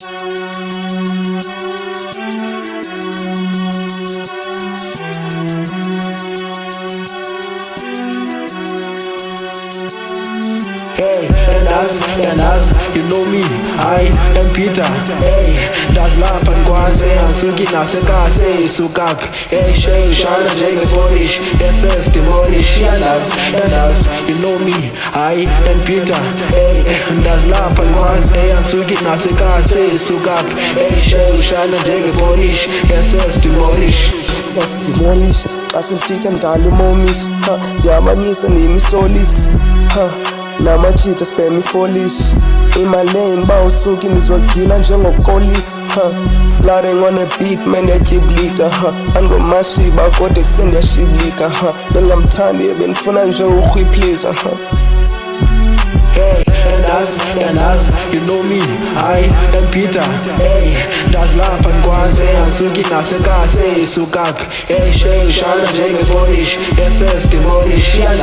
Hey, and as you know me, I am Peter. Hey, das lapha ngikwazi angisuki nasekase sukaphi. Hey, shana njengebonish, yes demolish. And as you know me, I am Peter. Hey, das lapha ngikwazi angisuki nasekase sukaphi. Hey, shana njengebonish, yes demolish. Demolish, xa sifika ndala imomis, ndiyabanyisa ndiyimisolisi, namachita spam ifolish. In my lane bawusuki nizogila njengokolisi, sliding on a beat man yajiblika, angomashiba kodwa kuseni yashiblika, bengamthandi benifuna nje ukhwiphliza. Hey, and as you know me, I am Peter. Hey, das lapha ngikwazi angisuki nasekase sukaphi. Hey, shana njengebonish, yes demolish. And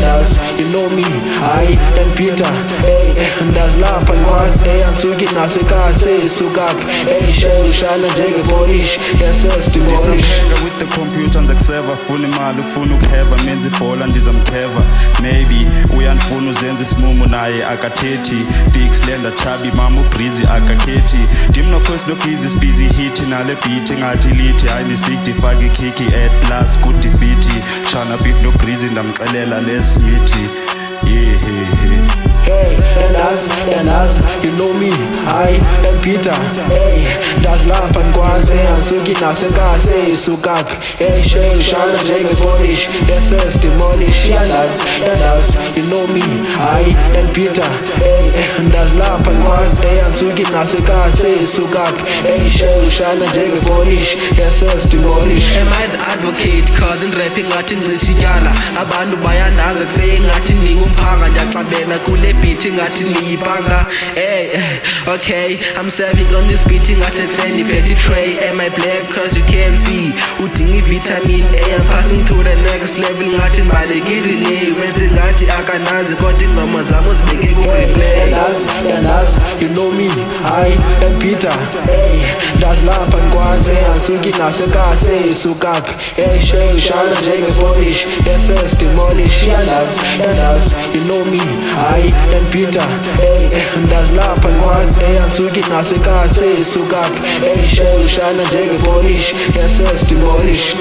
as you know me, I am Peter. Hey, das lapha ngikwazi angisuki nasekase sukaphi. Hey, shana njengebonish, yes demolish. Ndisamhlenga with the computer ngizakuseva, funa imali ukufuna ukuheva, menza ibhola ndizamtheva. Maybe uyanifuna uzenza isimumu naye akathethi, big slender chubby mama ubreezy akakhethi. Ndim nokhosi nobhizi sibhizi hit nale beat engathi lithi hayi ndisikde fake ikiki at last good defeat. Shana beef nobreezy ndamxelela lesmithi. Hey, and as you know me, I am Peter. Hey, das lapha ngikwazi angisuki nasekase sukaphi. Hey, shana njengebonish, yes demolish. And as you know me, I am Peter. Hey, das lapha ngikwazi angisuki nasekase sukaphi. Hey, shana njengebonish, yes demolish. Am I the advocate? Cause in rapping ngathi ngicithiyala, abantu bayandaza kusengathi ngingumphanga, ndiyaqabela kule beat ngathi ngiyibhanga. Hey, okay, I'm serving on this beat ngathi send petty tray. Am I black? Cause you can't see, udinga vitamin A. I'm passing to the next level ngathi mbalekile, wenze ngathi akananzi kodwa ingoma zami zibeke ku replay. And as you know me, I am Peter. Hey, das lapha ngikwazi angisuki nasekase sukaphi. Hey, shana njengebonish, yes demolish. And as you know me, I am Peter. Hey, das lapha ngikwazi angisuki nasekase sukaphi. Hey, shana njengebonish, yes demolish.